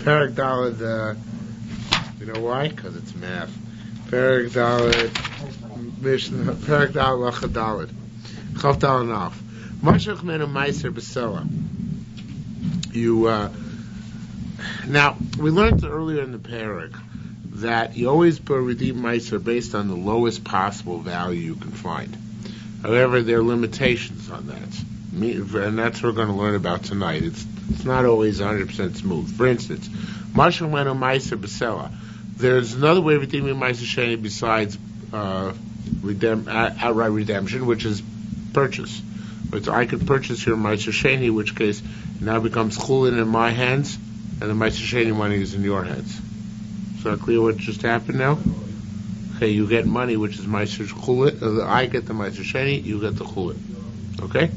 Perek Daled, you know why? Because it's math. Perek Daled, Mishnah, Perek Daled, Lacha Daled. Chav Daled Naf. Mashach Menu Meiser B'Sela. Now, we learned earlier in the Perek that you always redeem Meiser based on the lowest possible value you can find. However, there are limitations on that. And that's what we're going to learn about tonight. It's not always 100% smooth. For instance, Mashal Menu Meiser B'Sela. There's another way of redeeming Meiser Sheni besides outright redemption, which is purchase. But I could purchase your Meiser Sheni, in which case it now becomes chulin in my hands, and the Meiser Sheni money is in your hands. Is that clear what just happened now? Okay, you get money, which is Meiser chulin. I get the Meiser Sheni, you get the chulin. Okay?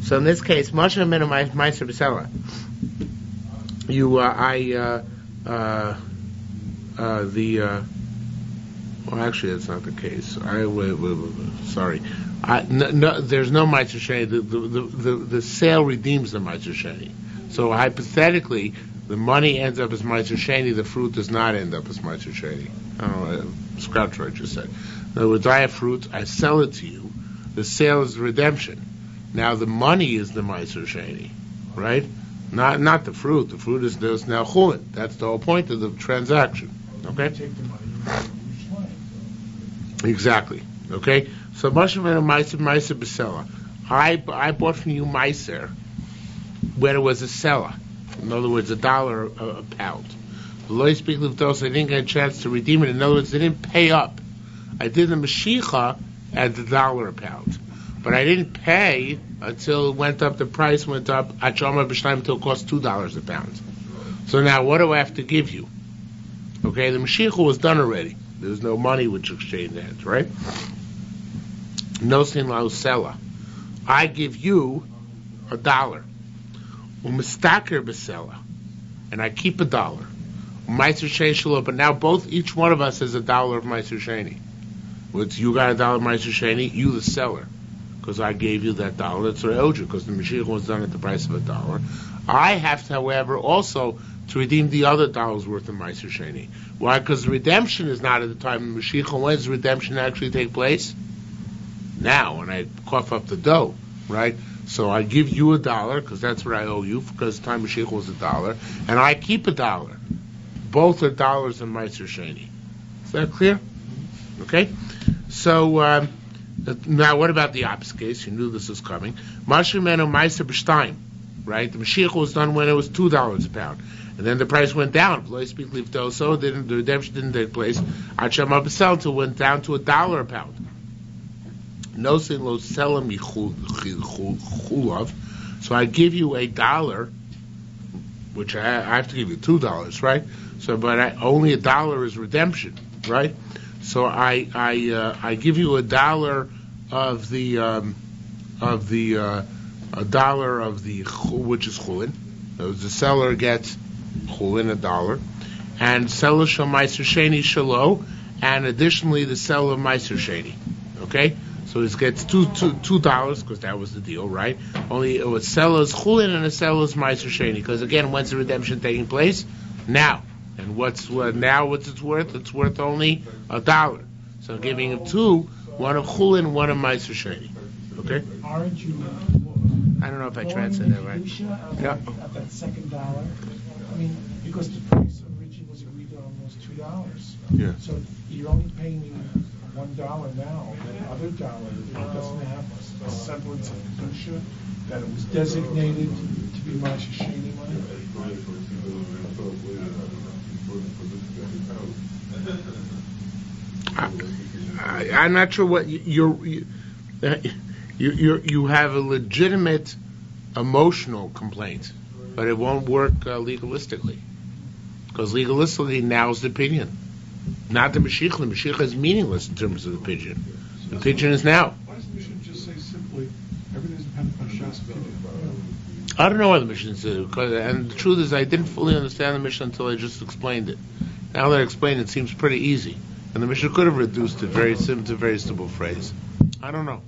So in this case, Moshe Menu Meiser B'Sela. Well, actually, that's not the case. Sorry. No, there's no Meiser Sheni. The sale redeems the Meiser Sheni. So hypothetically, the money ends up as Meiser Sheni. The fruit does not end up as Meiser Sheni. I don't know. Scratch what I just said. In other words, I have fruit. I sell it to you. The sale is redemption. Now the money is the Meiser Sheni, right? Not the fruit. The fruit is now chulin. That's the whole point of the transaction. Okay. Exactly. Okay. So Moshe Menu Meiser B'Sela. I bought from you Meiser when it was a seller. In other words, $1 a pound. Lo speak of those. I didn't get a chance to redeem it. In other words, they didn't pay up. I did the Mashicha at $1 a pound, but I didn't pay until it went up. The price went up until it cost $2 a pound. So now, what do I have to give you? Okay, the Mashicha was done already. There's no money which exchange hands, right? No sin la usela. I give you $1. Umistaker b'sela, and I keep $1. Meiser Sheni shelo, but now each one of us has $1 of Meiser Sheni. Which you got $1 of Meiser Sheni, you the seller, because I gave you that $1. That's what I owed you, because the Mashiach was done at the price of $1. I have to, however, also to redeem the other $1 worth of Meiser Sheni. Why? Because the redemption is not at the time of the Mashiach. When does redemption actually take place? Now, when I cough up the dough, right? So I give you $1, because that's what I owe you, because the time of Mashiach was $1, and I keep $1. Both are dollars in Meiser Sheni. Is that clear? Okay? So, now what about the opposite case? You knew this was coming. Moshe Menu Meiser B'Shtayim. Right? The Mashiach was done when it was $2 a pound. And then the price went down. So the redemption didn't take place. Until it went down to $1 a pound. No sin lo selam chulav. So I give you $1, which I have to give you $2, right? So, but only $1 is redemption, right? So I give you $1 of the $1 of the which is chulin. The seller gets chulin $1, and seller shel Meiser Sheni shelo, and additionally the seller of Meiser Sheni. Okay, so it gets $2 because that was the deal, right? Only it was seller's chulin and a seller's Meiser Sheni. Because again, when's the redemption taking place? Now. And what's it worth? It's worth only $1. So I'm giving him two, one of chulin, one of Meiser Sheni. Okay. Aren't you? I don't know if I translated that right. Yeah. At that second $1, I mean, because the price originally was agreed to almost $2. Yeah. So you're only paying me $1 now. The other $1 doesn't have a semblance of kedusha that it was designated to be Meiser Sheni money. I'm not sure what you have a legitimate emotional complaint, but it won't work legalistically. Because legalistically, now is the opinion. Not the Mashiach. The Mashiach is meaningless in terms of the opinion. The opinion is now. Why does the Mishnah just say simply, everything is dependent on Shas opinion? I don't know what the Mishnah said, and the truth is I didn't fully understand the Mishnah until I just explained it. Now that I explained it, it seems pretty easy. And the Mishnah could have reduced it to a very simple phrase. I don't know.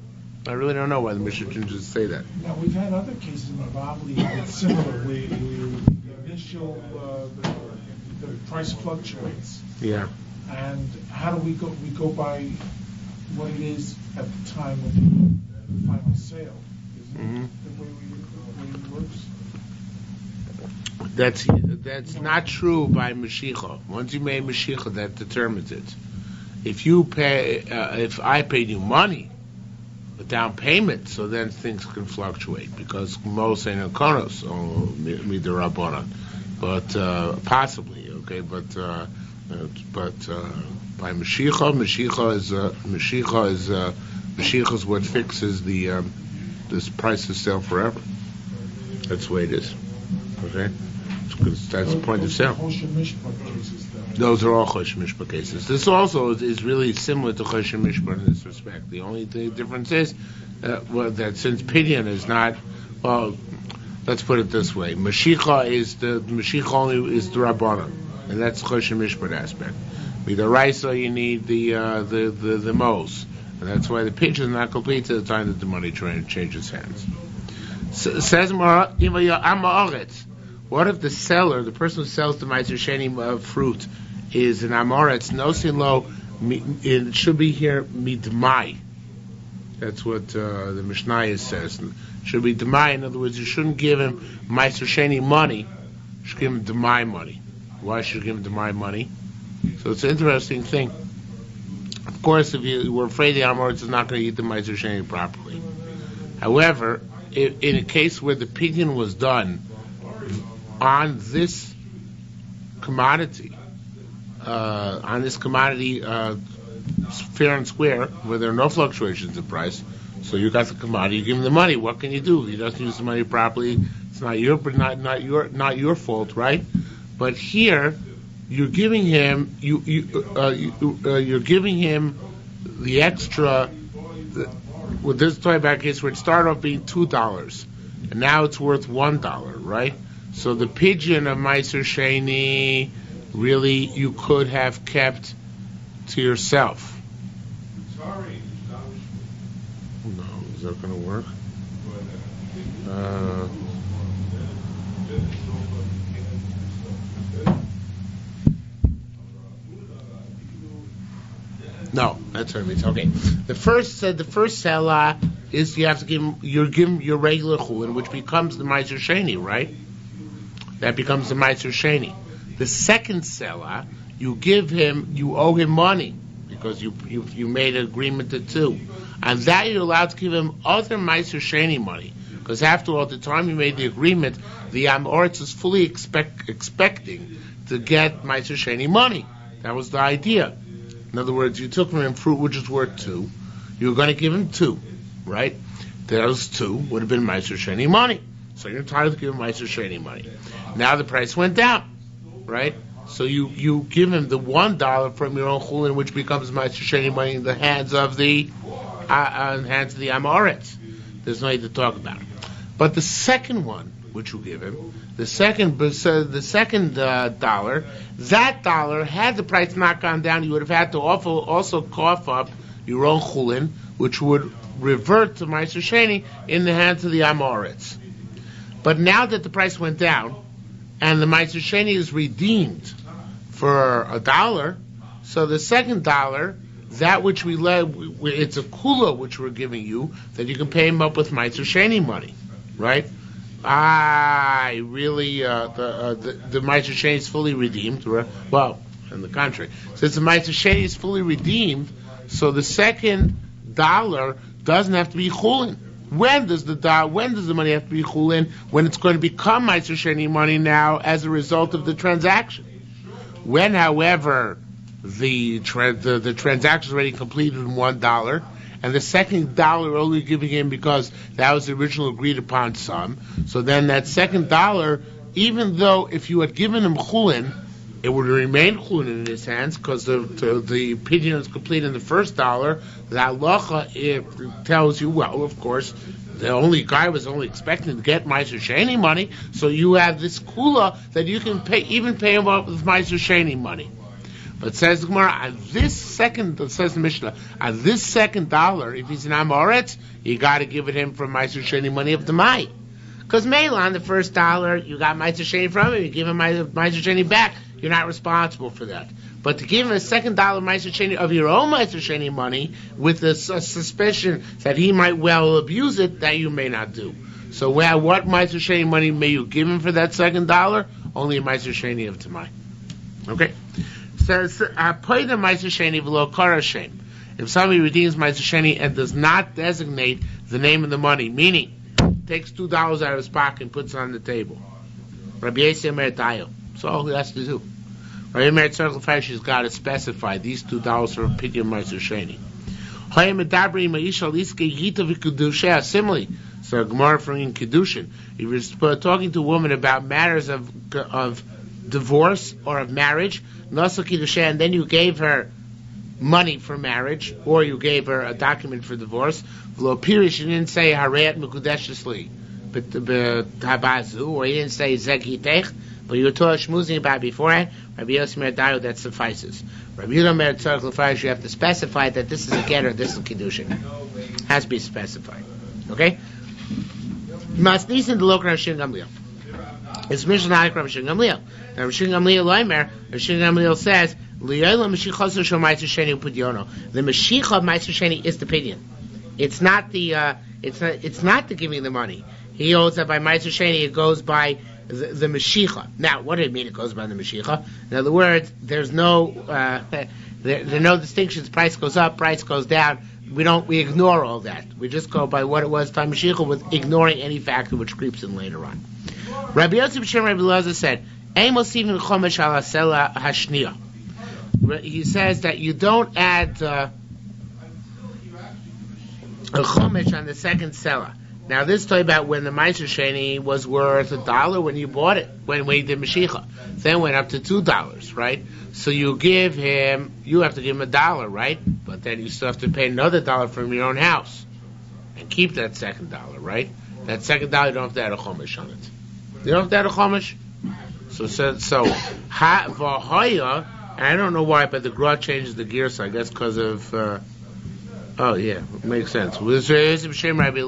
I really don't know why the Mishnah didn't just say that. Now, we've had other cases in Bavli that's similar, where the initial, the price fluctuates. Yeah. And how do we go? We go by what it is at the time of the final sale. Isn't it the way it works? That's not true by Mashiach. Once you made Mashiach, that determines it. If you pay, if I paid you money, a down payment, so then things can fluctuate because most ain't konos or midrabanan, but possibly, okay, but by Mashiach is what fixes the this price of sale forever. That's the way it is. Okay, because that's the point of sale. Those are all Chosh Mishpah cases. This also is really similar to Chosh Mishpah in this respect. The only difference is that since Pidyon is not, well, let's put it this way: Mashiach only is the Rabbanan, and that's Chosh Mishpah aspect. With the Raisa, you need the Mos, and that's why the pitch is not complete to the time that the money changes hands. Says Amoretz. What if the seller, the person who sells the Meiser Sheni fruit, is an Amoretz, no sin lo, it should be here midmai. That's what the Mishnah says. It should be demai. In other words, you shouldn't give him Meiser Sheni money. You should give him demai money. Why should you give him demai money? So it's an interesting thing. Of course, if you were afraid the Amoretz is not going to eat the Meiser Sheni properly. However, in a case where the pidyon was done on this commodity, fair and square, where there are no fluctuations in price, so you got the commodity, you give him the money. What can you do? He doesn't use the money properly. It's not your fault, right? But here, you're giving him you're giving him the extra. With this toy bag case, where it started off being $2, and now it's worth $1, right? So the pigeon of Meiser Sheni, really, you could have kept to yourself. No, is that going to work? No, that's what it means. Okay. The first selah is you have to give him your regular chulin, which becomes the Meiser Sheni, right? That becomes the Meiser Sheni. The second selah, you owe him money because you made an agreement to two, and that you're allowed to give him other Meiser Sheni money because after all, at the time you made the agreement, the Amoretz is fully expecting to get Meiser Sheni money. That was the idea. In other words, you took from him fruit which is worth 2. You were going to give him 2, right? Those 2 would have been Meiser Sheni money. So you're entitled to give him Meiser Sheni money. Now the price went down, right? So you give him the $1 from your own chulin, which becomes Meiser Sheni money in the hands of the Amoretz. There's no need to talk about it. But the second one, which you give him, the second dollar, that dollar, had the price not gone down, you would have had to also cough up your own chulin, which would revert to Meiser Sheni in the hands of the Amoretz. But now that the price went down, and the Meiser Sheni is redeemed for $1, so the second dollar, that which it's a kula which we're giving you, that you can pay him up with Meiser Sheni money, right? The Meiser Sheni is fully redeemed. Well, on the contrary, since the Meiser Sheni is fully redeemed, so the second dollar doesn't have to be chulin. When does the money have to be chulin? When it's going to become Meiser Sheni money now as a result of the transaction. When, however, the transaction is already completed in $1. And the second dollar only giving him because that was the original agreed upon sum. So then that second dollar, even though if you had given him chulin, it would remain chulin in his hands because the pidyon is complete in the first dollar. The halacha it tells you, well, of course, the guy was only expecting to get Meiser Sheni money, so you have this kula that you can pay him up with Meiser Sheni money. But says the Gemara, says the Mishnah, on this second dollar, if he's an Amoretz, you got to give it him from Meiser Sheni money of the Mai. Because Mela, on the first dollar, you got Meiser Sheni from him, you give him Meiser Sheni back, you're not responsible for that. But to give him a $2 Meiser Sheni of your own Meiser Sheni money, with a suspicion that he might well abuse it, that you may not do. So what Meiser Sheni money may you give him for that $2? Only a Meiser Sheni of Tamai. Okay? Says, pay the Meiser Sheni v'lo kara shem. If somebody redeems Meiser Sheni and does not designate the name of the money, meaning takes $2 out of his pocket and puts it on the table, Rabbi Yossi Omer Tayo. That's all he has to do. Rabbi Omer Tzarech she's got to specify these $2 for Pidyon Meiser Sheni. Similarly, so Gemara from in Kedushin, if you're talking to a woman about matters of divorce or of marriage, and then you gave her money for marriage, or you gave her a document for divorce, she didn't say Harayat Mekudeshesli, but Tabazu, or he didn't say Zegitech, but you were told schmoozing about beforehand, Rabbi Yossi Omer Dayo, that suffices. Rabbi Yehuda Omer Tzarech L'Farish, you have to specify that this is a get or this is Kedushin. Has to be specified. Okay? Masnisin the Lokar Hashem Gamliel. It's Mishnah Haik Rabbi Hashem Gamliel. Now Rabbi Hashem Gamliel Loimer, Rabbi Hashem Gamliel says, the Mashiach of Meiser Sheni is the pidyon. It's not the giving the money. He holds that by Meiser Sheni it goes by the Mashiach. Now, what do it mean it goes by the Mashiach? In other words, there's no there are no distinctions. Price goes up, price goes down. We ignore all that. We just go by what it was time Mashiach, with ignoring any factor which creeps in later on. Rabbi Yossi B'Shem Rabbi Elazar said, he says that you don't add a chomesh on the second seller. Now this is talking about when the Meiser Sheni was worth $1 when you bought it, when we did Mashiach. Then went up to $2, right? So you have to give him $1, right? But then you still have to pay another $1 from your own house and keep that $2, right? That $2 you don't have to add a chomesh on it. You don't have to add a chomesh. So v'hoya. I don't know why, but the Gra changes the gear, so I guess because of, it makes sense. So obviously Rabbi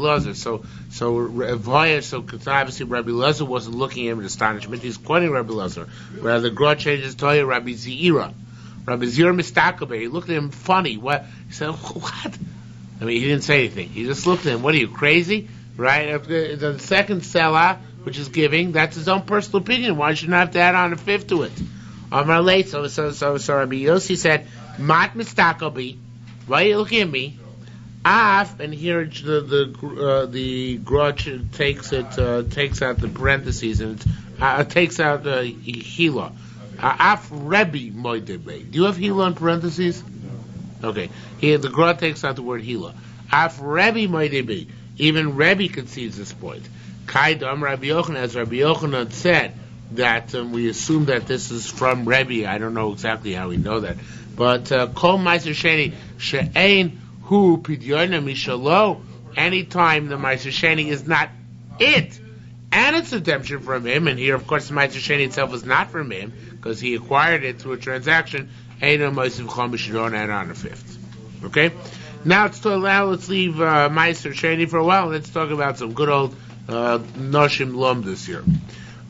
Elazar wasn't looking at him in astonishment. He's quoting Rabbi Elazar. Where the Gra changes to Rabbi Zira. Rabbi Zira Mistakabe. He looked at him funny. What? He said, what? I mean, he didn't say anything. He just looked at him. What are you, crazy? Right? The second seller, which is giving, that's his own personal opinion. Why should I have to add on a fifth to it? So Rabbi Yossi said, Mat Mistakobi, why are you looking at me? Af, and here the grudge takes out the parentheses and takes out the Hila. Af Rebbe Moidebe. Do you have Hila in parentheses? Okay. Here the grudge takes out the word Hila. Af Rebbe Moidebe. Even Rebbe concedes this point. Kaidam Rabbi Yochanan, as Rabbi Yochanan said, that we assume that this is from Rebbe. I don't know exactly how we know that. But Kol Meiser Sheni She'ein Hu Pidyonim Mishalo, anytime the Meiser Sheni is not it, and it's redemption from him, and here of course the Meiser Sheni itself is not from him, because he acquired it through a transaction, Eino Meiser Chomesh, you don't add on a fifth. Okay? Now let's leave Meiser Sheni for a while, let's talk about some good old Noshim Lom this year.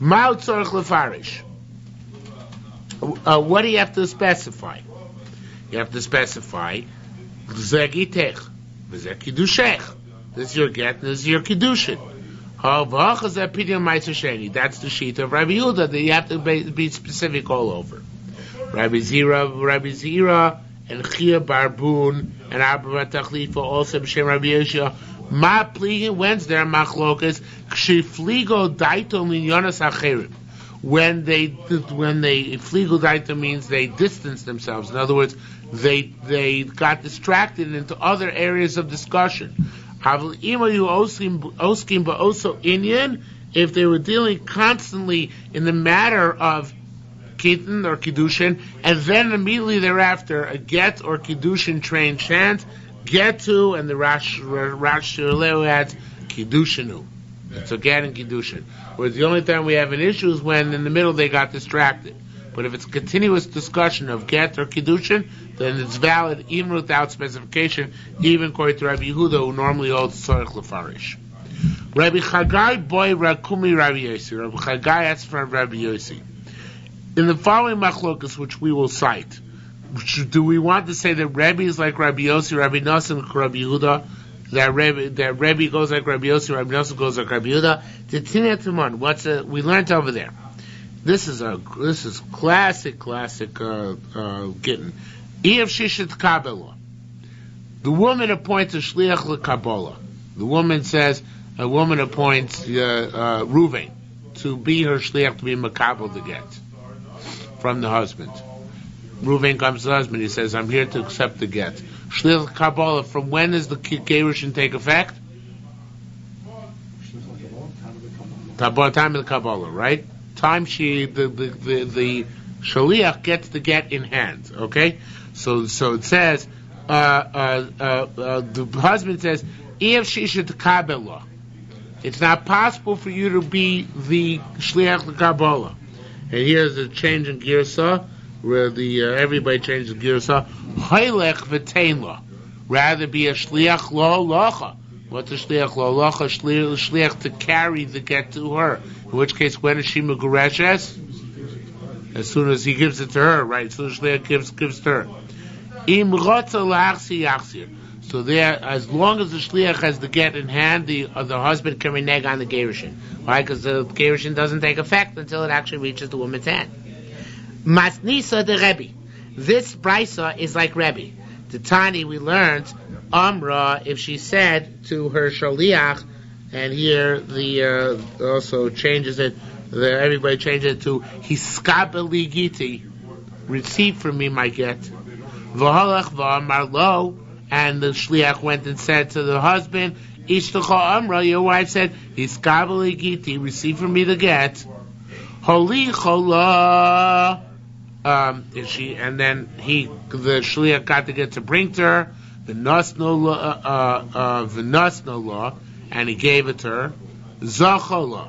Ma'u tzorich lefarish. What do you have to specify? You have to specify Zegitech, V'zeh Kiddushech. This is your get, this is your Kiddushin. That's the sheet of Rabbi Yehuda that you have to be specific all over. Rabbi Zira, and Chia Barbun, and Abba Tachlifa, also B'Shem Rabbi Yeshua. Ma pligen, when's there machlokas? Kshifligo daito minyonas acherim. When they fligo daito means they distance themselves. In other words, they got distracted into other areas of discussion. If they were dealing constantly in the matter of Kiddushin or Kiddushin, and then immediately thereafter a get or Kiddushin train chant, get to, and the Rash Shirleu adds Kiddushinu. It's a get and Kiddushin. Whereas the only time we have an issue is when in the middle they got distracted. But if it's a continuous discussion of get or Kiddushin, then it's valid even without specification, even according to Rabbi Yehuda, who normally holds Tzorich Lefarish. Rabbi Chagai boy Rakumi Rabbi Yossi. Rabbi Chagai asked from Rabbi Yossi. In the following machlokas, which we will cite, do we want to say that Rebbe is like Rabbi Yossi, Rabbi Nosson, Rabbi Yehuda? That Rebbe goes like Rabbi Yossi, Rabbi Nosson goes like Rabbi Yehuda? We learned over there. This is classic Gittin. If Shishat Kabbalah, the woman appoints a shliach l'Kabbalah. The woman appoints Ruvain to be her shliach, to be makabel the get from the husband. Ruvain comes to the husband. He says, "I'm here to accept the get." Shliach l'Kabbalah. From when does the gerushin take effect? Time of the Kabbalah, right? Time the shaliach gets the get in hand. Okay, so it says the husband says, "If she should kabbalah, it's not possible for you to be the shliach l'Kabbalah." And here's a change in girsa where everybody changes girsa. Haylech v'tein lo, rather be a shliach lo locha. What's a shliach lo locha? Shliach to carry the get to her. In which case, when is she megureshes? As soon as he gives it to her, right? As soon as shliach gives to her. Im rotza lachsi yachsir. So there, as long as the shliach has the get in hand, the husband can renege on the gerushin. Why? Because the gerushin doesn't take effect until it actually reaches the woman's hand. Masnisa de Rebbe. This brisa is like Rebbe. The Tani we learned, Amra, if she said to her shaliach, and here the also changes it. Everybody changes it to hiskabeli giti, receive from me my get. V'halach v'amar lo, and the shliach went and said to the husband, Ishtacha Amra, your wife said, hiskabeli giti, receive from me the get. Holi chola. And then the shliach got to get to bring to her v'nasno law, and he gave it to her. Zachola.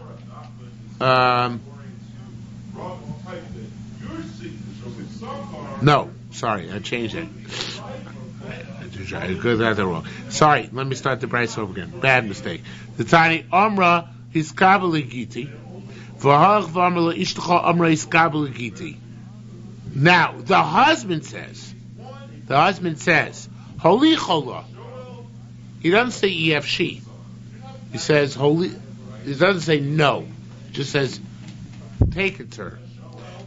No, sorry, I changed it. I got that wrong. Sorry, let me start the price over again. Bad mistake. The tiny Amra is kabbalah giti. V'halach v'amra ishtacha Amra is kabbalah giti. Now, the husband says, Holy chola. He doesn't say EFC. He says, holy, he doesn't say no. He just says, take it to her.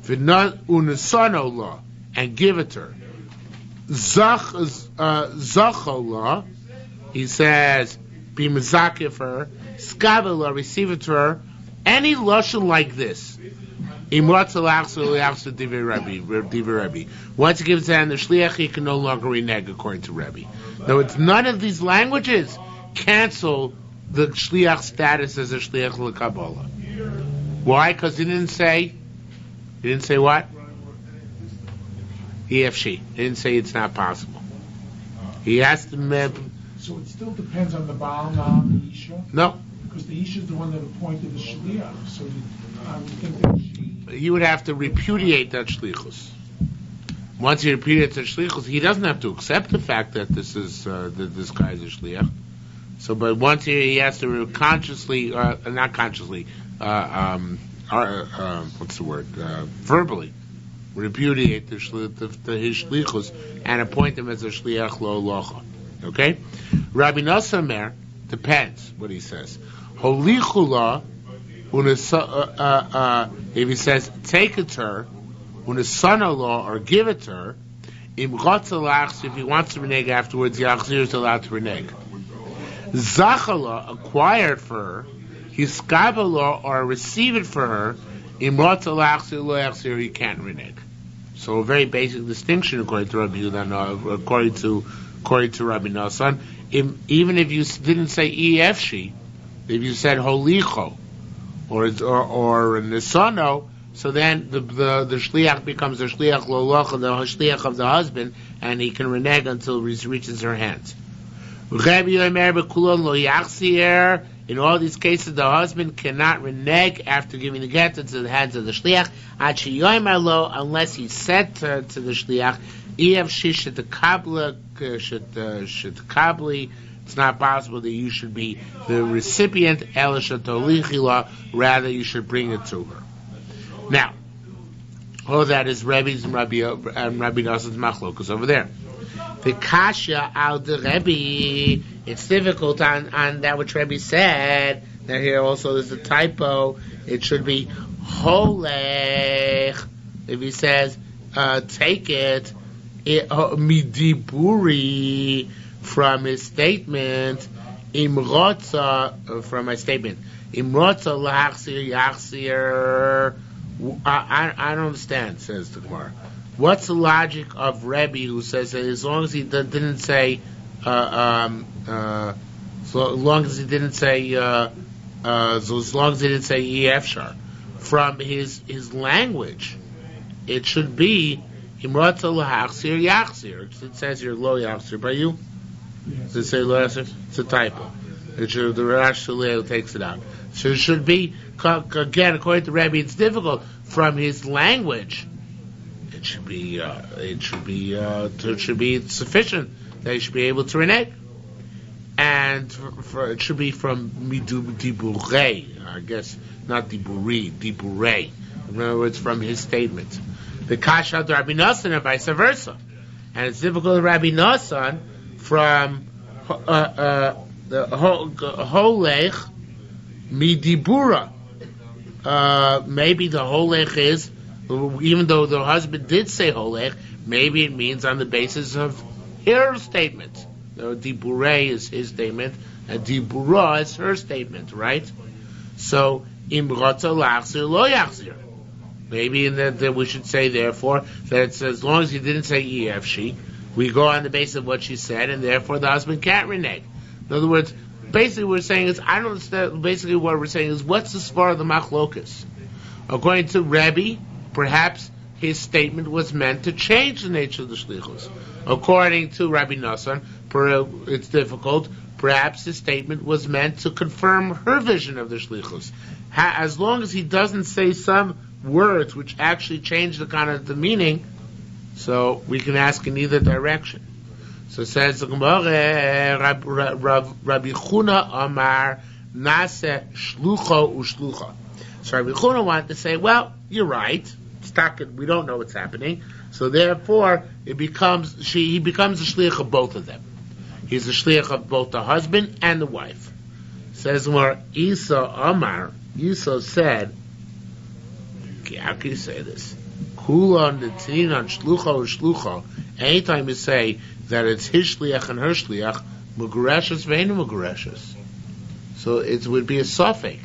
Unesano law, and give it to her. Zachola, he says, be mezakeh for her. Skabala, receive it to her. Any lashon like this. Once he gives down the shliach, he can no longer renege according to Rebbe. Now, it's none of these languages cancel the shliach status as a shliach l'Kabbalah. Why? Because he didn't say what? EFC. He didn't say it's not possible. He has to. So it still depends on the Baal, not the Isha? No. Because the Isha is the one that appointed the shliach. So I would think that he would have to repudiate that shlichus. Once he repudiates that shlichus, he doesn't have to accept the fact that this is that this guy is a shliach. So, but once he has to consciously, not consciously, what's the word? Verbally repudiate his shlichus and appoint him as a shliach lo locha. Okay, Rabbi Nosson depends what he says. Holichula. If he says take it to her, when his son-in-law or give it to her, if he wants to renege afterwards, Yachzir is allowed to renege. Zachala, acquired for her, Hiskabala, or receive it for her, he can't renege. So a very basic distinction according to Rabbi Yehuda, according to Rabbi Nosson. Even if you didn't say EFC, if you said holicho, or nesano, so then the shliach becomes the shliach lo locha, the shliach of the husband, and he can renege until he reaches her hands. In all these cases, the husband cannot renege after giving the get into the hands of the shliach, unless he said to the shliach, It's not possible that you should be the recipient, Elisha Tolichila, rather you should bring it to her. Now, all that is Rebbe's and Rabbi Noson's machlokus over there. The kasha al the Rebbe, it's difficult on that which Rebbe said. Now here also there's a typo. It should be holech. If he says, take it, midiburi, from his statement, imrotza, from my statement, imrotza lachsir yachsir. I don't understand, says the Gemara. What's the logic of Rebbe who says that as long as he didn't say, so long as he didn't say, Efshar, from his language, it should be imrotza lahachsir yachsir. It says here lo yachsir by you. Yes. Does it say lo yachsir? It's a typo. It should, the Rash Shalei takes it out. So it should be, again, according to Rebbe, it's difficult from his language. It should be sufficient. They should be able to renege, and it should be from diburei. I guess not diburei. In other words, from his statement. The kasha to Rabbi Nosson and vice versa, and it's difficult to Rabbi Nosson from the holech midibura. Maybe the holech is, even though the husband did say holech, maybe it means on the basis of her statement. Dibure is his statement, and dibura is her statement, right? So im rotza lachzir lo yachzir. Maybe in that we should say, therefore, that it's as long as he didn't say she, we go on the basis of what she said, and therefore the husband can't renege. In other words, basically what we're saying is, I don't understand, basically what we're saying is, what's the svar of the machlokus? According to Rebbe, perhaps his statement was meant to change the nature of the shlichus. According to Rabbi Nosson, it's difficult. Perhaps his statement was meant to confirm her vision of the shlichus. As long as he doesn't say some words which actually change the meaning, so we can ask in either direction. So says the Gemara, Rabbi Chuna Amar Nase Shlucho Ushlucha. So Rabbi Chuna wanted to say, well, you're right. We don't know what's happening. So therefore, he becomes the shliach of both of them. He's the shliach of both the husband and the wife. Says more, Isa Amar, Isa said, how can you say this? Kulon the Tininan Shlucho Shlucho. Anytime you say that it's his shliach and her shliach, Mugureshes veinu Mugureshes. So it would be a suffix.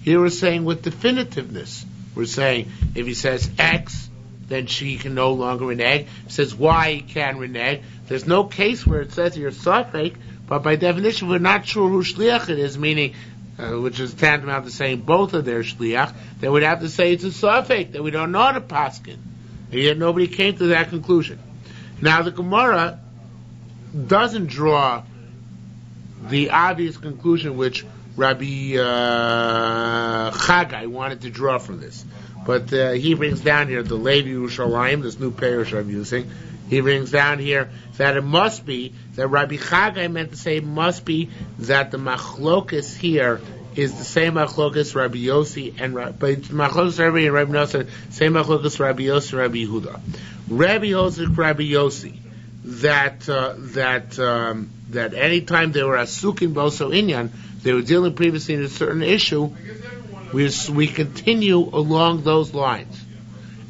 Here we're saying with definitiveness. We're saying if he says X, then she can no longer renege. If he says Y, he can renege. There's no case where it says you're suffix, but by definition we're not sure who shliach it is, meaning, which is tantamount to saying both of their shliach, then we'd have to say it's a suffix, that we don't know how to paskin. And yet nobody came to that conclusion. Now the Gemara doesn't draw the obvious conclusion which Rabbi Chagai wanted to draw from this. But he brings down here the Levi Yerushalmi, this new parish I'm using. He brings down here that it must be, that Rabbi Chagai meant to say it must be that the machlokus here is the same machlokus Rabbi Yossi and machlokus Rabbi and Rabbi Nosson, same machlokus Rabbi Yossi and Rabbi Yehuda. Rabbi holds with Rabbi Yossi that any time they were asukin boso inyan, they were dealing previously in a certain issue, we continue along those lines.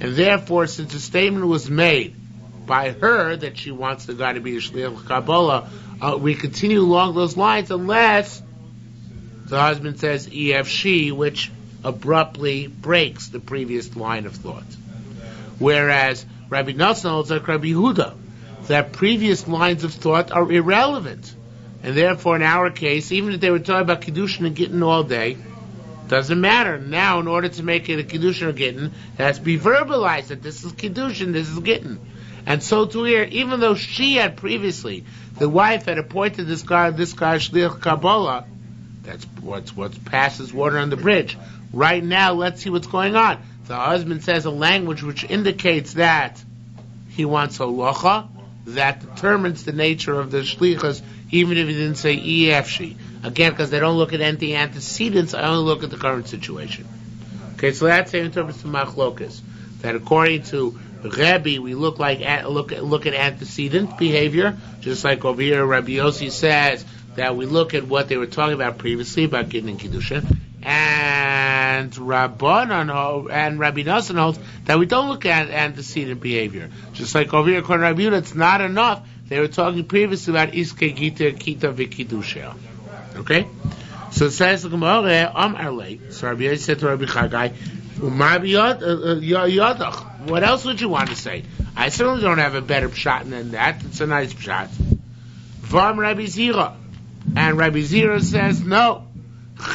And therefore, since the statement was made by her that she wants the guy to be a shliach Kabbalah, we continue along those lines unless the husband says she, which abruptly breaks the previous line of thought. Whereas Rabbi Nosson holds like Rabbi Yehuda, that previous lines of thought are irrelevant. And therefore, in our case, even if they were talking about Kiddushin and Gittin all day, doesn't matter. Now, in order to make it a Kiddushin or Gittin, it has to be verbalized that this is Kiddushin, this is Gittin. And so too here, even though she had previously, the wife had appointed this guy Shliach Kabbalah, that's what passes water on the bridge. Right now, let's see what's going on. The husband says a language which indicates that he wants halacha, that determines the nature of the shlichus even if he didn't say EFC. Again, because they don't look at any antecedents, I only look at the current situation. Okay, so that's the interpretation of Machlokas. That according to Rebbe, we look at antecedent behavior, just like over here Rabbi Yossi says that we look at what they were talking about previously about Gittin and Kiddushin, and Rabbanan and Rabbi Nosson holds that we don't look at antecedent behavior. Just like over here according to Rabbi Yehuda, it's not enough. They were talking previously about Iske Gita, Kita, Vikidusha. Okay? So it says the Gemara, Arle. So Rabbi Yossi said to Rabbi Chagai, what else would you want to say? I certainly don't have a better pshat than that. It's a nice pshat. Vam Rabbi Zira. And Rabbi Zira says, no.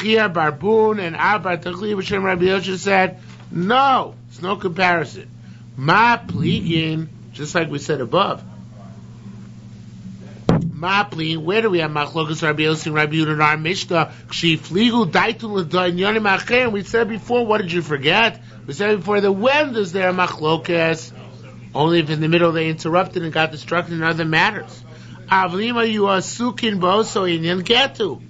Chia Barbun and Abba Tachli, which Rabbi Yossi said, no. It's no comparison. Ma pligin, just like we said above. Ma pligin, where do we have Machlokas Rabbi Yossi and Rabbi Yehuda in our Mishnah? Kshi fligu daitu l'dainyanim acher. We said before, what did you forget? We said before that when does there Machlokas? Only if in the middle they interrupted and got distracted in other matters. Avlima you are sukin bo, so he didn't get to.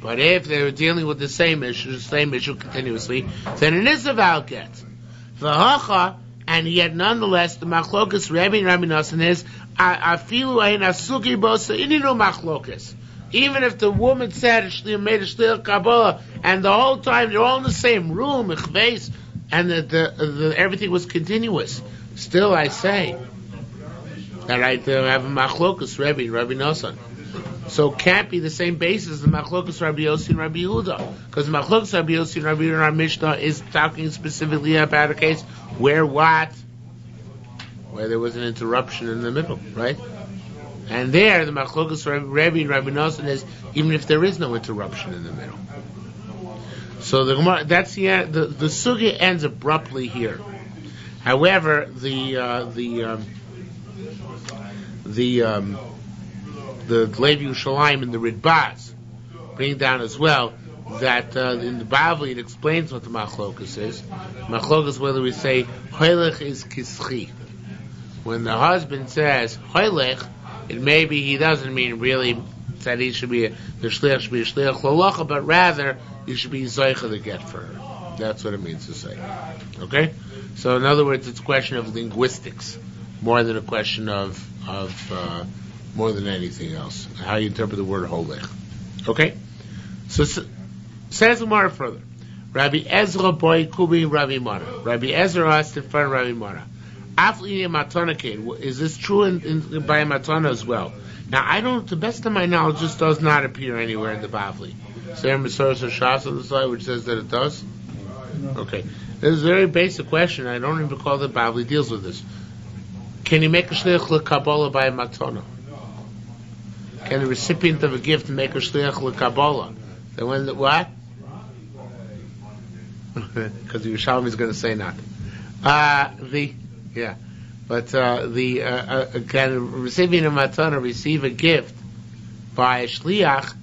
But if they were dealing with the same issue continuously, then it is a valid get. V'hacha, and yet nonetheless, the Machlokas Rebbe and Rabbi Nosson is afilu ayin asuki bo, so ininu Machlokas. Even if the woman said made a shliach Kabbalah, and the whole time they're all in the same room, and the everything was continuous. Still, I say that I have a Machlokas Rebbe and Rabbi Nosson. So it can't be the same basis as the Machlokas Rabbi Yossi and Rabbi Yehuda, because Machlokas Rabbi Yossi and Rabbi Yehuda in our Mishnah is talking specifically about a case where there was an interruption in the middle, right? And there, the Machlokas Rebbe and Rabbi Nosson is even if there is no interruption in the middle. So the Gemara, that's the sugya ends abruptly here. However, the Levi Yerushalmi and the Ridbaz bring down as well that in the Bavli it explains what the Machlokas is. Machlokas, whether we say Hoylech is Kischi. When the husband says Hoylech, it may be he doesn't mean really that he should be the shliach should be a shliach lalacha, but rather you should be zoicha to get for her. That's what it means to say. Okay? So in other words, it's a question of linguistics more than a question of more than anything else. How you interpret the word holech. Okay? So says Gemara further. Rabbi Ezra boy kubi Rabbi Mara. Rabbi Ezra asked in front of Rabbi Mara. Afli matana came. Is this true by matana as well? Now I don't. To the best of my knowledge, this does not appear anywhere in the Bavli. Is there a Masoros or Shas on the side which says that it does? Okay. This is a very basic question. I don't even recall that Bavli deals with this. Can you make a shliach l'Kabbalah by a matana? Can the recipient of a gift make a shliach l'Kabbalah? Then when what? Because the Yerushalmi is going to say not. Can a recipient of matana receive a gift by a shliach,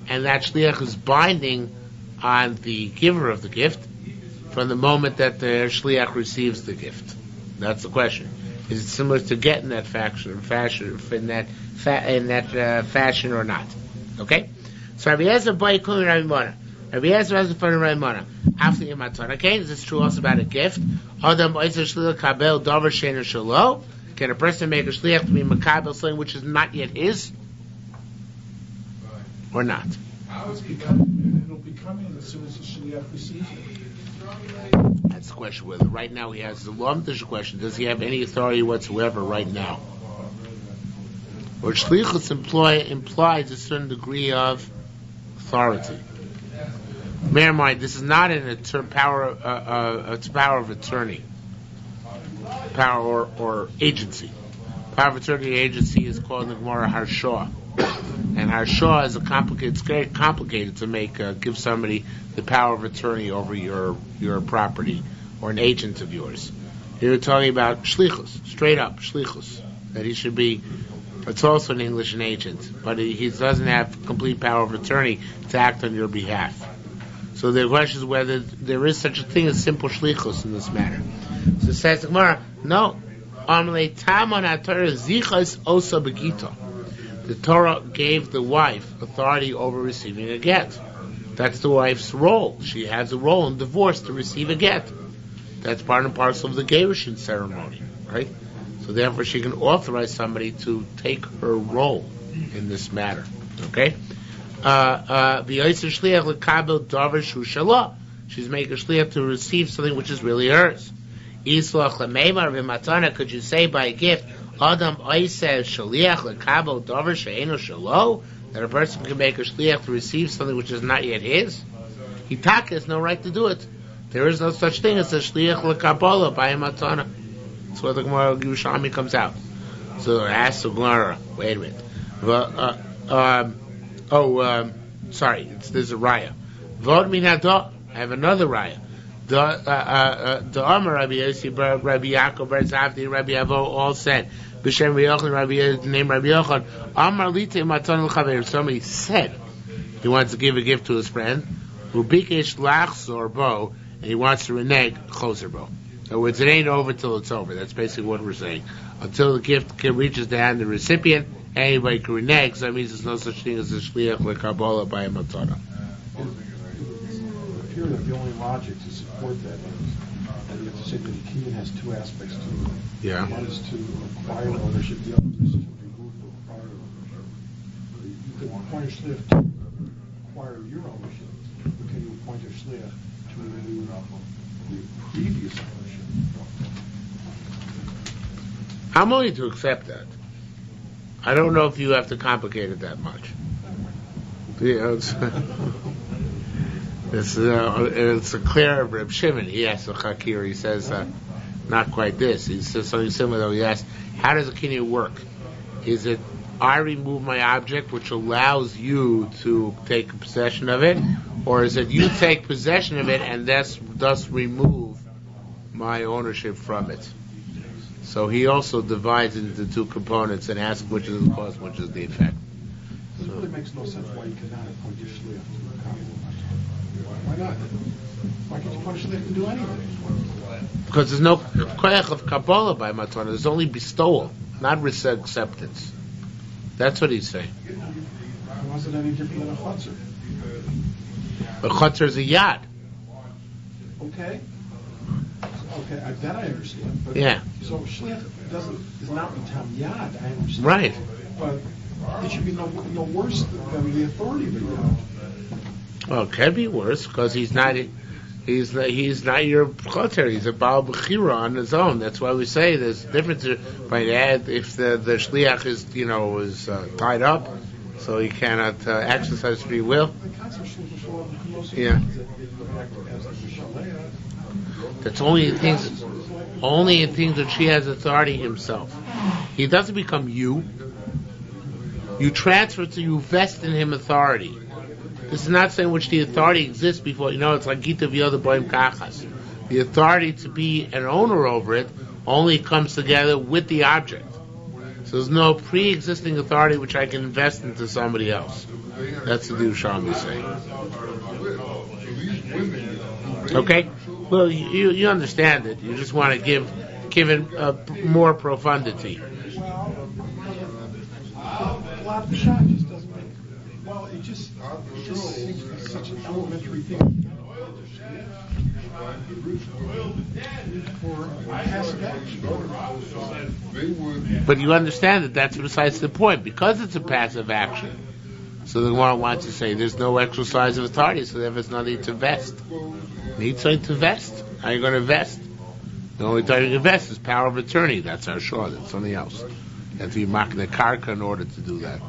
and that shliach is binding on the giver of the gift from the moment that the shliach receives the gift? That's the question. Is it similar to getting that fashion or not? Okay. So Rabbi Ezra by Kulin Rabbi Mona. Rabbi Ezra has in front of Rabbi Mona. After your matana. Okay, is this true also about a gift? Adam oiser shliach kabel davar shein shelo. Can a person make a shliach to be makabel something which is not yet his, or not? It'll become him as soon as the shliach receives it. That's the question. Whether right now he has the law. There's a question. Does he have any authority whatsoever right now? Or shlichus implies a certain degree of authority. Bear in mind, this is not a power of attorney, power or agency. Power of attorney agency is called in the Gemara Harshah, and Harshah is it's very complicated to give somebody the power of attorney over your property or an agent of yours. Here we're talking about shlichus, straight up shlichus, that he should be. It's also in English an agent, but he doesn't have complete power of attorney to act on your behalf. So the question is whether there is such a thing as simple shlichus in this matter. So it says the Gemara, no. The Torah gave the wife authority over receiving a get. That's the wife's role. She has a role in divorce to receive a get. That's part and parcel of the Gerushin ceremony, right? So therefore she can authorize somebody to take her role in this matter, okay? She's making a shliach to receive something which is really hers. Could you say by a gift, that a person can make a shliach to receive something which is not yet his? Hitaka has no right to do it. There is no such thing as a shliach l'kabbalah by a matana. That's where the Gemara Yerushalmi comes out. So it asks the Gemara, wait a minute. There's a raya. Vod min hada. I have another raya. The Amar Rabbi Yossi, Rabbi Yaakov, Bar Zavdi, Rabbi Avo all said, B'Shem Rabbi Yochanan, name Rabbi Yochanan, Amar Lite Matan L'Chaver. Somebody said he wants to give a gift to his friend, Ubikesh Lach Zorbo, and he wants to renege Chozerbo. In other words, it ain't over till it's over. That's basically what we're saying. Until the gift reaches the hand of the recipient, anybody can renege. So that means there's no such thing as a shliach l'kabbalah by a matana. The only logic to support that is that you have to say that the kiyun has two aspects to it. Yeah. One is to acquire ownership, the other is to remove the prior ownership. You can appoint a shliach to acquire your ownership, but can you appoint a shliach to remove the previous ownership? I'm willing to accept that. I don't know if you have to complicate it that much. Yeah, it's a clear Reb Shimon. He asks the Chakir. He says not quite this. He says something similar though. He asks, how does a kinyan work? Is it I remove my object, which allows you to take possession of it, or is it you take possession of it and thus remove my ownership from it? So he also divides it into two components and asks which is the cause, which is the effect. It really makes no sense why you cannot appoint a shliach to a kabbal. Why not? Why can't you appoint a shliach to do anything? Because there's no koyach of Kabbalah by Matana. There's only bestowal, not acceptance. That's what he's saying. Why is it any different than a chutzner? A chutzner is a yad. Okay, that I understand. But Yeah. So shliach is not mitam yad. I understand. Right. But it should be no worse than the authority of the yad. Well, it can be worse because he's not your choter. He's a baal b'chira on his own. That's why we say there's a difference by that if the shliach is tied up, so he cannot exercise free will. Yeah. That's only in things that she has authority himself. He doesn't become you. You transfer to you vest in him authority. This is not saying which the authority exists before. It's like Gita v'yoda boim kachas. The authority to be an owner over it only comes together with the object. So there's no pre-existing authority which I can invest into somebody else. That's what the Yerushalmi is saying. Okay? Well, you understand it. You just want to give it more profundity. Well, the shot just doesn't make. Well, it just seems to be such an elementary thing. For passive action. But you understand that that's besides the point. Because it's a passive action, so the Gemara wants to say there's no exercise of authority, so therefore there's nothing to vest. Need something to vest? How are you going to vest? The only time you can vest is power of attorney. That's our shore. That's something else. You have to be marking the karka in order to do that.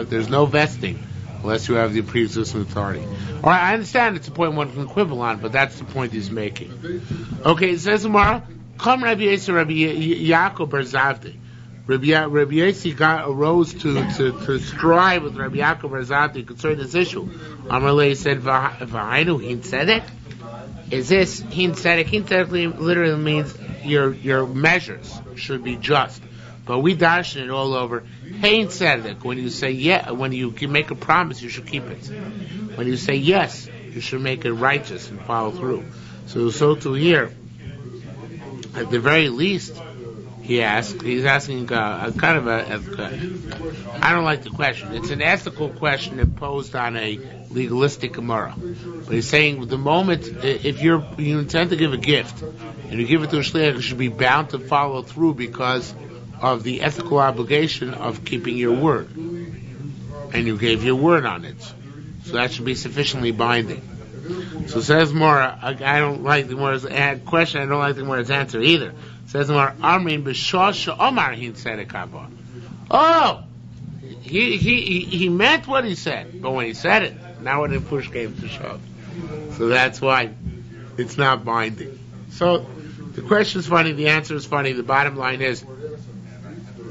There's no vesting unless you have the pre-existing authority. All right, I understand it's a point one can quibble on, but that's the point he's making. Okay, it says tomorrow, come Rabbi Yossi, Rabbi Yaakov Bar Zavdi. Rabbi Yossi arose to strive with Rabbi Yaakov Bar Zavdi concerning this issue. Amalei said, "V'hainu hin tzedek." Is this hin tzedek? Hin tzedek literally means your measures should be just. But we darshan it all over. Hein tzedek. When you say when you make a promise, you should keep it. When you say yes, you should make it righteous and follow through. So to here, at the very least, He's asking a kind of I don't like the question. It's an ethical question imposed on a legalistic Gemara. But he's saying the moment, if you intend to give a gift, and you give it to a shliach, you should be bound to follow through because of the ethical obligation of keeping your word. And you gave your word on it. So that should be sufficiently binding. So says Mora, I don't like the Mora's question, I don't like the Mora's answer either. Says Mora, Amrin b'shosha Omar hin tzedekava. Oh! He meant what he said, but when he said it, now when the push came to shove. So that's why it's not binding. So the question is funny, the answer is funny, the bottom line is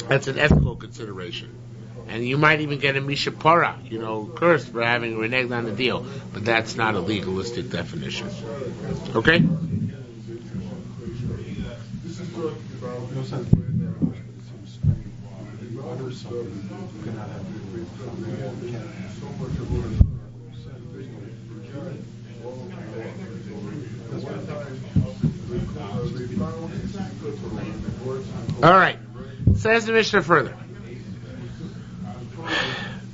that's an ethical consideration. And you might even get a mishapara, cursed for having reneged on the deal. But that's not a legalistic definition. Okay? No sense putting that much, but it seems strange. If you order something, you cannot have it from there. You can't have it. All right. Says the Mishnah further.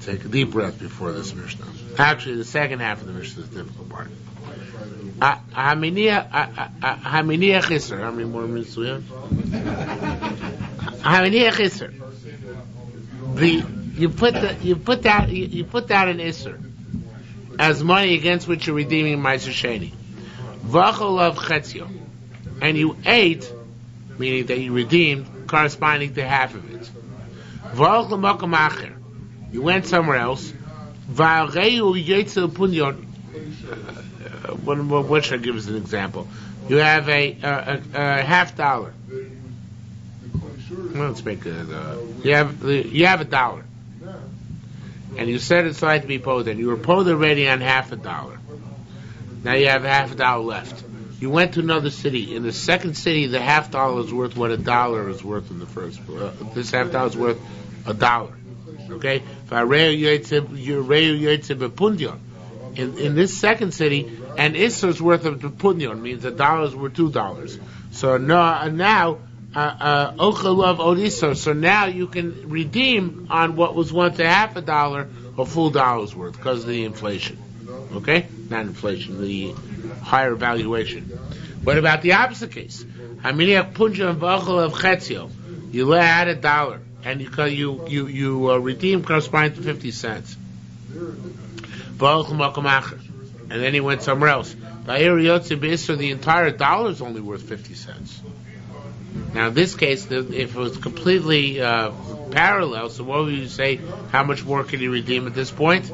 Take a deep breath before this Mishnah. Actually, the second half of the Mishnah is the difficult part. Haminiach Isser. How many more minutes do we have? Haminiach Isser. You put down an Isser as money against which you're redeeming Ma'aser Sheni. V'acholav chetzio, and you ate, meaning that you redeemed, corresponding to half of it. V'achol makom acher. You went somewhere else. What should I give as an example? You have a $50. Let's make it. You have $1, and you set it aside to be posed, and you were posed already on $50. Now you have $50 left. You went to another city. In the second city, the $50 is worth what $1 is worth in the first. This $50 is worth $1. Okay, in this second city, an Isser's worth of punyon means $1 is worth $2. So now Ochalav Odisar. So now you can redeem on what was once $50 a full $1's worth because of the inflation. Okay, not inflation, the higher valuation. What about the opposite case? Haminiach punyon v'ochalav chetzio. You lay out $1. And you redeem corresponding to 50 cents. And then he went somewhere else. The entire $1 is only worth 50 cents. Now in this case, if it was completely parallel, so what would you say? How much more can you redeem at this point?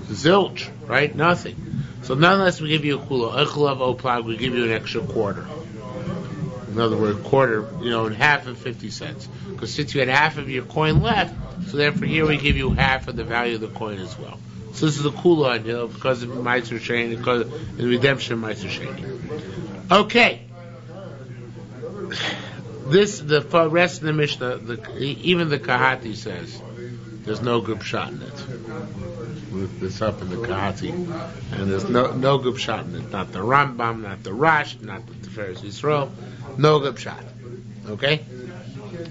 Zilch, right? Nothing. So nonetheless, we give you a kula, we give you an extra quarter. In other words, quarter, half of 50 cents. Because since you had half of your coin left, so therefore here we give you half of the value of the coin as well. So this is a kula, because of Ma'aser Sheni, because of the redemption of Ma'aser Sheni. Okay. The rest of the Mishnah, even the Kahati says, there's no group shot in it. Look this up in the Kahati, and there's no group shot in it. Not the Rambam, not the Rash, not the Tiferes Yisrael. No group shot. Okay?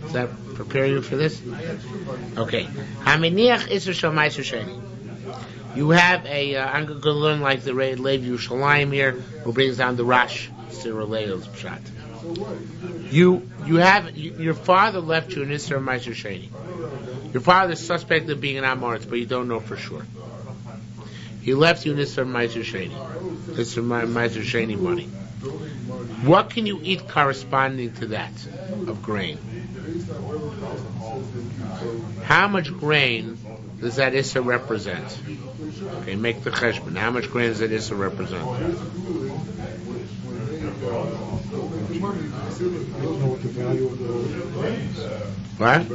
Does that prepare you for this? Okay. Haminiach Isser Shel Ma'aser Sheni. You have I'm going to learn like the Lev Yerushalmi here, who brings down the Rash, Siraleil's Pshat. Your father left you an Isser Ma'aser Sheni. Your father is suspect of being an Amoritz, but you don't know for sure. He left you an Isser Ma'aser Sheni. Isser Ma'aser Sheni money. What can you eat corresponding to that of grain? How much grain does that Isser represent? Okay, make the cheshbon. How much grain does that Isser represent? I don't know what the value of the grain is. What?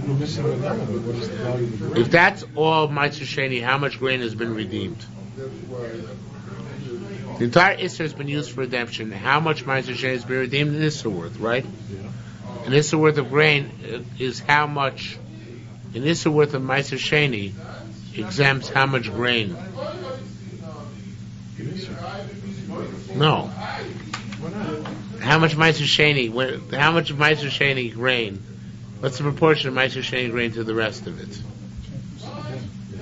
You're missing an element. What is the value of the grain? If that's all Ma'aser Sheni, how much grain has been redeemed? The entire Isser has been used for redemption. How much Ma'aser Sheni has been redeemed? An Isser worth, right? Yeah. An Isser worth of grain is how much. An Isser worth of Ma'aser Sheni exempts how much grain? No. Why not? How much Meiser Sheni? How much of Meiser Sheni grain? What's the proportion of Meiser Sheni grain to the rest of it?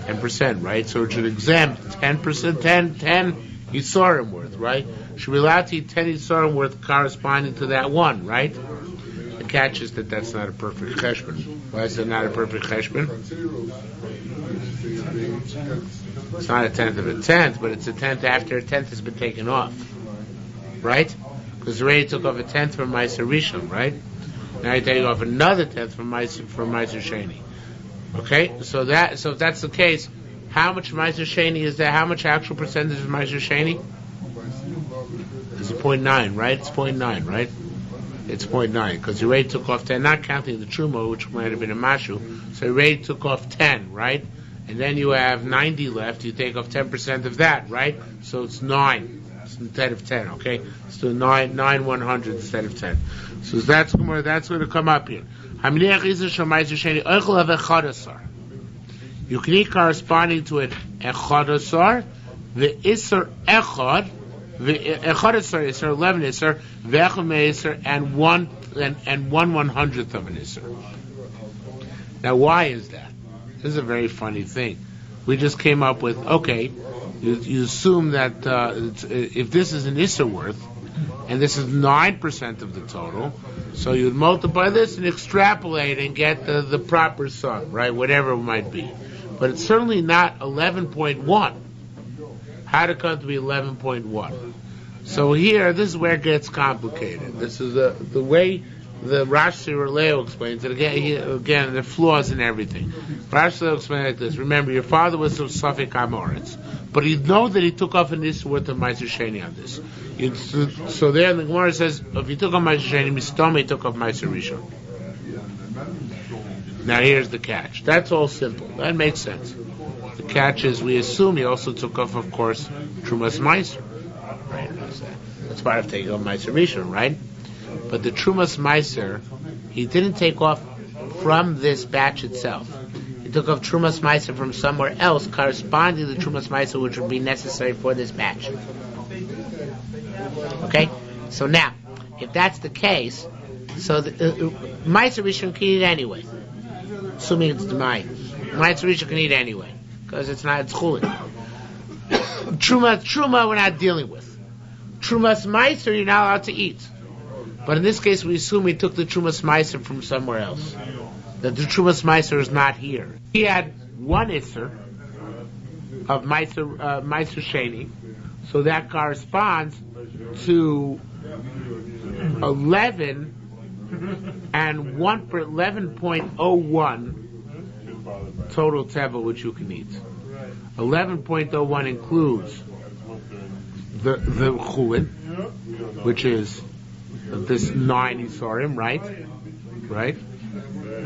10%, right? So it should exempt 10%, 10 Yisorim worth, right? Should be allowed to eat 10 Yisorim worth corresponding to that one, right? The catch is that that's not a perfect cheshbon. Why is it not a perfect cheshbon? It's not a tenth of a tenth, but it's a tenth after a tenth has been taken off, right? Because already took off a tenth from Meiser Rishon, right? Now you're taking off another tenth from Meiser Sheni. Okay, so if that's the case, how much Meiser Sheni is that? How much actual percentage of Meiser Sheni? It's 0.9, right? It's 0.9, right? It's 0.9 because you already took off 10, not counting the truma, which might have been a mashu. So you already took off 10, right? And then you have 90 left. You take off 10% of that, right? So it's 9 instead of 10. Okay, so 9 100 instead of 10. So that's going to come up here. You can eat corresponding to it echadasar, the isser echad, the echadasar isser 11 isser, ve'echad isser, and 1/100th of an isser. Now, why is that? This is a very funny thing. We just came up with, okay, you assume that if this is an isser worth, and this is 9% of the total, so you'd multiply this and extrapolate and get the proper sum, right? Whatever it might be. But it's certainly not 11.1. How to come to be 11.1? So here, this is where it gets complicated. This is the way the Rashi Leo explains it. Again, there are flaws in everything. Rashi Leo explains it like this. Remember, your father was of Safek Amoritz, but you know that he took off an issue worth of Meiser Sheni on this. So there, the Gemara says, if he took off Meiser Sheni, Mistome took off Meiser Rishon. Now here's the catch. That's all simple. That makes sense. The catch is we assume he also took off, of course, Trumas Meiser. Right? That's part of taking off Meiser Rishon, right? But the Trumas Meiser, he didn't take off from this batch itself. He took off Trumas Meiser from somewhere else, corresponding to the Trumas Meiser, which would be necessary for this batch. Okay? So now, if that's the case, so the Meiser Rishon can eat anyway. Assuming it's Demai. Meiser Rishon can eat anyway. Because it's chulin. Truma we're not dealing with. Trumas Meiser you're not allowed to eat. But in this case we assume he took the Trumas Meiser from somewhere else. That the Trumas Meiser is not here. He had one Isser of Meiser Sheni. So that corresponds to 11 and 11.01 total teva which you can eat. 11.01 includes the chulin, which is this 9 isarim, right?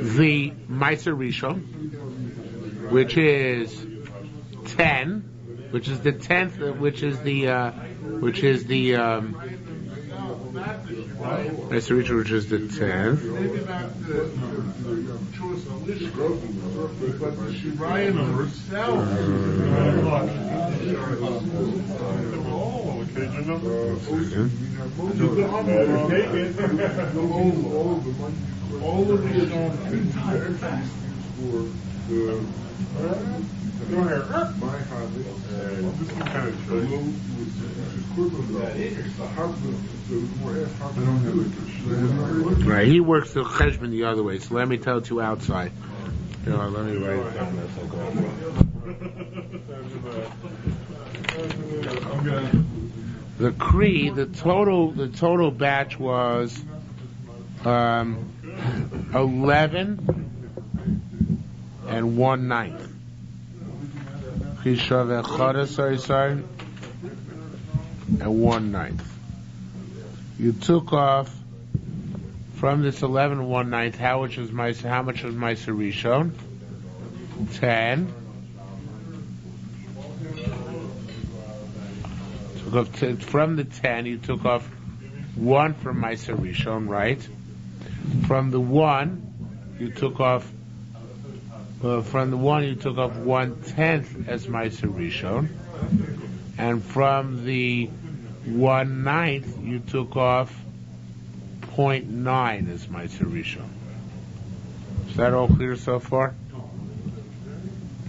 The Meiser Rishon, which is 10, which is the 10th, which is the Meiser Rishon, which is the 10th. All of the Right, he works the cheshbon the other way, so let me tell it to you outside. Let me write it down. The Kree, the total batch was 11 and 1/9. And 1/9. You took off from this 11 and 1/9. How much was Meiser Rishon? 10. Took off from the 10. You took off 1 from Meiser Rishon, right? From the 1, you took off. From the 1, you took off 1/10 as Meiser Rishon, and from the 1/9, you took off 11.9 is Meiser Rishon. Is that all clear so far?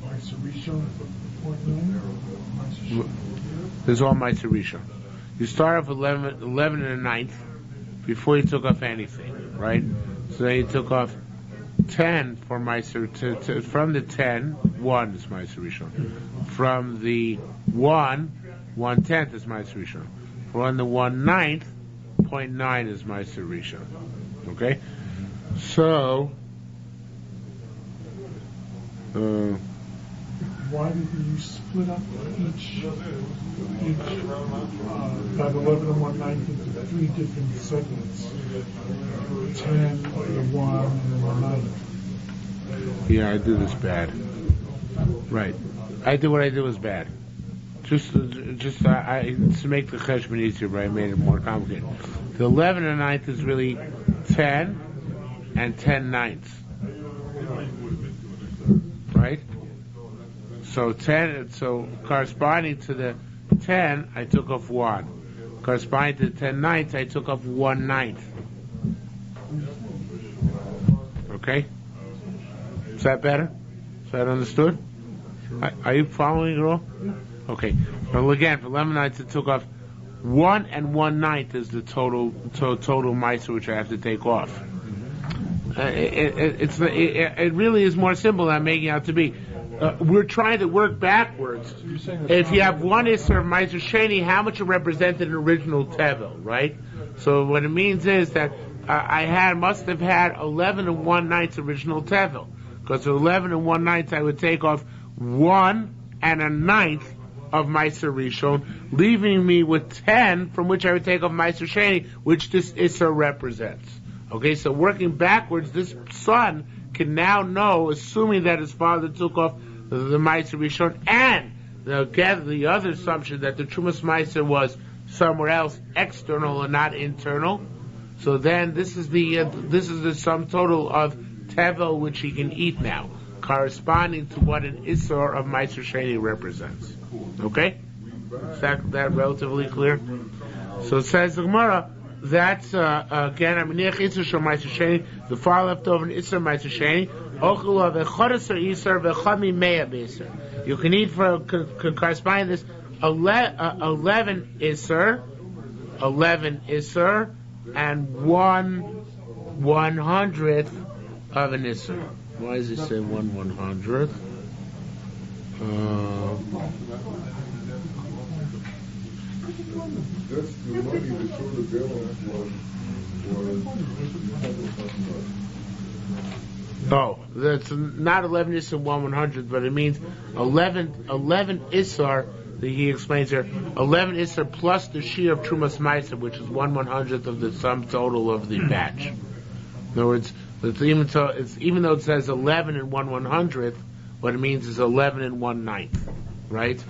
Meiser Rishon, 0.9, or Meiser Sheni? This is all Meiser Rishon. You start off 11 and a ninth before you took off anything, right? So then you took off 10 for Meiser, from the 10, 1 is Meiser Rishon. From the 1/10 is Meiser Rishon. From the 1/9, 0.9 is Meiser Rishon. Okay? So, Why did you split up each that 11 and 1/9 into 3 different segments? 10, the 1, and the 1/9. yeah, I do this bad. Right. I did what I did was bad. Just to make the cheshbon easier, but I made it more complicated. The 11 and 9th is really 10 and 10/9. Right? So corresponding to the 10, I took off 1. Corresponding to the 10/9, I took off 1/9. Okay? Is that better? Is that understood? Are you following it all? Okay. Well, again, for 11/9, I took off 1 and 1/9 is the total meiser which I have to take off. It really is more simple than I'm making it out to be. We're trying to work backwards. If you have 1 Isser of Meiser Sheni, how much it represented an original Tevel, right? So what it means is that I must have had 11 and 1/9 original Tevel. Because for 11 and 1/9 I would take off 1 and a 9th of Meiser Rishon, leaving me with 10 from which I would take off Meiser Sheni, which this Isser represents. Okay, so working backwards, this son can now know, assuming that his father took off the Meiser Rishon, and the other assumption that the Trumas Meiser was somewhere else, external and not internal. So then this is the sum total of Tevel which he can eat now, corresponding to what an Isser of Meiser Sheni represents. Okay? Is that relatively clear? So it says the Gemara, that's again, the far left over an Isser Meiser Sheni. You can eat for corresponding this 11 Isser, and 1/100th of an Isser. Why does it say 1/100th? That's the money that showed the balance was. Oh, that's not 11 Isser 1/100th, but it means 11 Isser. He explains here 11 Isser plus the shiur of Trumas Meiser, which is 1/100th of the sum total of the batch. In other words, even though it says 11 and 1/100th, what it means is 11 and 1/9, right?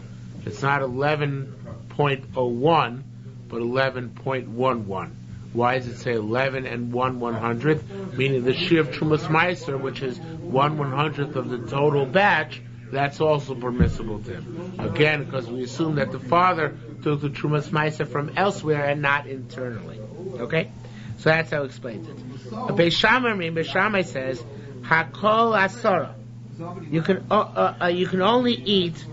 It's not 11.01, but 11.11. Why does it say 11 and 1/100th? Meaning the shiur of Trumas Meiser, which is 1/100th of the total batch, that's also permissible to him. Again, because we assume that the father took the Trumas Meiser from elsewhere and not internally. Okay? So that's how he explains it. Beis Shammai says, Hakol Asara. You can only eat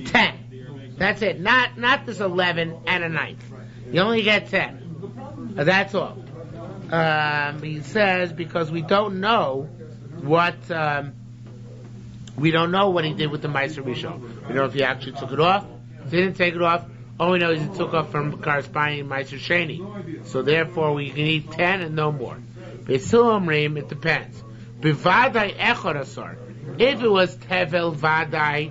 10. That's it. Not this 11 and a 9th. You only get 10. That's all. He says because we don't know what he did with the Meiser Rishon. We don't know if he actually took it off, didn't take it off. All we know is he took off from corresponding Meiser Sheni. So therefore we can eat 10 and no more. Besulamrim, it depends. Bivadai echor asar. If it was tevel vadai,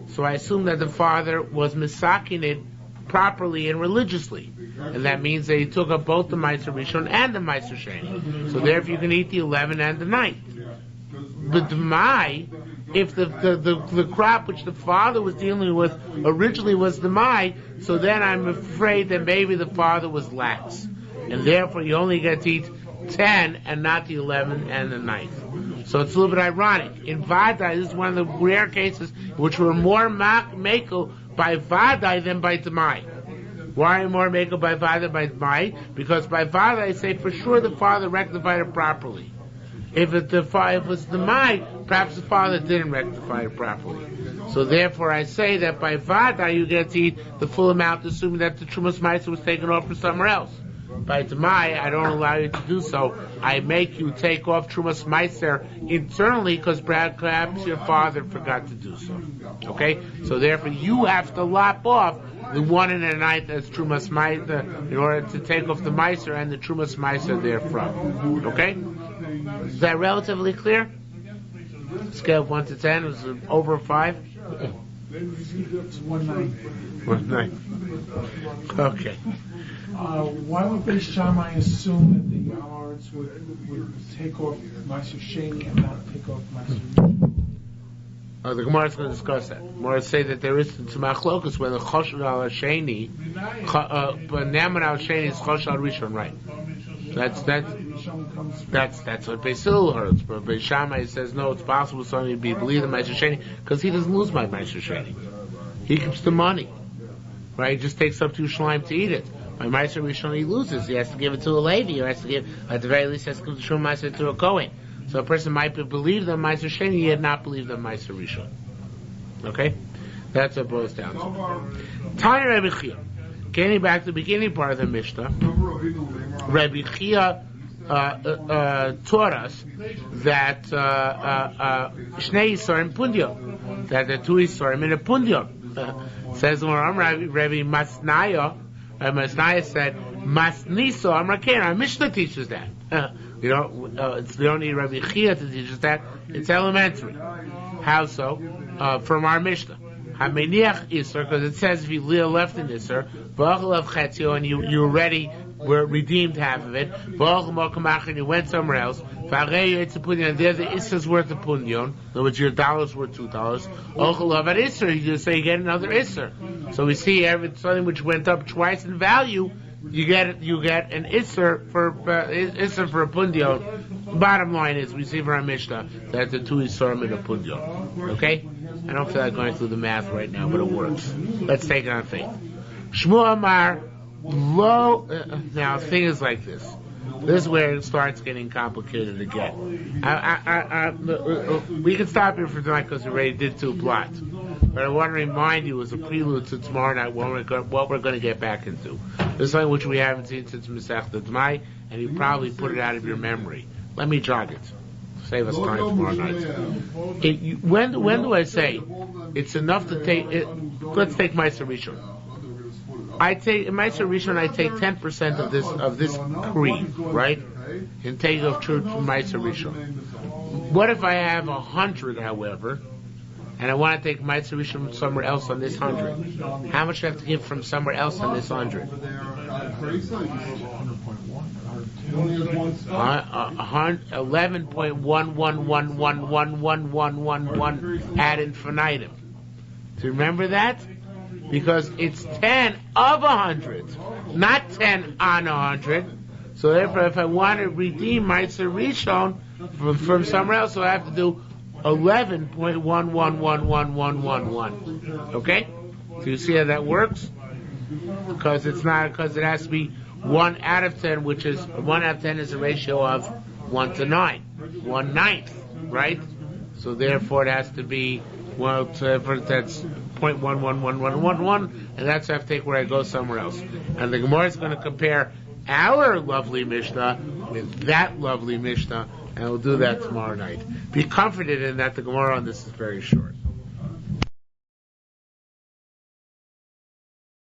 so I assume that the father was misaking it properly and religiously. And that means that he took up both the Meiser Rishon and the Meiser Sheni. So therefore you can eat the 11 and the 9th. But if the crop which the father was dealing with originally was the mai, so then I'm afraid that maybe the father was lax. And therefore you only get to eat 10 and not the 11 and the 9th. So it's a little bit ironic. In Vadai, this is one of the rare cases which were more makel by Vadai than by Demai. Why am I make it by father by my? Because by father I say for sure the father rectified it properly. If it's the my, perhaps the father didn't rectify it properly. So therefore I say that by vada you get to eat the full amount, assuming that the trumas meiser was taken off from somewhere else. By Demai, I don't allow you to do so. I make you take off trumas meiser internally because perhaps your father forgot to do so. Okay? So therefore you have to lop off the 1 1/9 as trumas meiser in order to take off the meiser and the trumas meiser therefrom. Okay? Is that relatively clear? Scale of 1 to 10 was over 5. It's 1/9. 1/9. Okay. Why would Beis Shammai assume that the Amorites would take off Ma'aser Sheni and not take off Ma'aser Rishon? The Gemara is going to discuss that. Gemara say that there is some machlokus where the choshen al Sheni, but Naaman al Sheni is choshen al Rishon, right? That's what Beis Hillel heard. But Beis Shammai says no, it's possible somebody to be believed in Ma'aser Sheni because he doesn't lose my Ma'aser Sheni. He keeps the money, right? He just takes up to Yerushalmi to eat it. My Ma'aser Rishon he loses. He has to give it to a lady. He has to give, at the very least, has to give the Shum Ma'aser to a Kohen. So a person might believe that Ma'aser Sheni, he had not believed that Ma'aser Rishon. Okay, that's what it boils down to. Tanya Rabbi Chia. Getting back to the beginning part of the Mishnah, Rabbi Chia taught us that Shnei Yisorim Pundio, that the 2 Yisorim in a Pundio. Says Rabbi Masnaya. Masnaya said Masniso Amraken. Our Mishnah teaches that. We don't need Rabbi Chia to teach us that. It's elementary. How so? From our Mishnah. Hameniach Isser, because it says if you left in Isser, Ba'achalav Chetio, and you already were redeemed half of it, Ba'achal Mokamach, and you went somewhere else, Fa'arei it's a punyon, and there the Isser's worth a punyon, in other words, your dollar's worth $2, Ochalav at Isser, you just say you get another Isser. So we see something which went up twice in value, you get an Isser for a punyon. Bottom line is, we see from our Mishnah that the 2 Isserim in a punyon. Okay? I don't feel like going through the math right now, but it works. Let's take it on faith. Shmuel Amar, lo. Now, the thing is like this. This is where it starts getting complicated again. We can stop here for tonight because we already did 2 plots. But I want to remind you as a prelude to tomorrow night what we're going to get back into. This is something which we haven't seen since Masechta D'mai, and you probably put it out of your memory. Let me jog it. Save us time tomorrow night. When do I say it's enough to take? Let's take Ma'aser Rishon. In Ma'aser Rishon I take 10% of this cream, right? And take off true to Ma'aser Rishon. What if I have 100, however, and I want to take Ma'aser Rishon from somewhere else on this 100? How much do I have to give from somewhere else on this 100? 11.11111111 ad infinitum. Do you remember that? Because it's 10 of 100, not 10 on 100. So therefore, if I want to redeem Ma'aser Rishon from somewhere else, so I have to do 11.111111. Okay? So you see how that works? Because it has to be 1 out of 10, which is 1 out of 10 is a ratio of 1 to 9, 1/9, right? So therefore, it has to be that's 0.111111, and that's I have to take where I go somewhere else. And the Gemara is going to compare our lovely Mishnah with that lovely Mishnah, and we'll do that tomorrow night. Be comforted in that the Gemara on this is very short.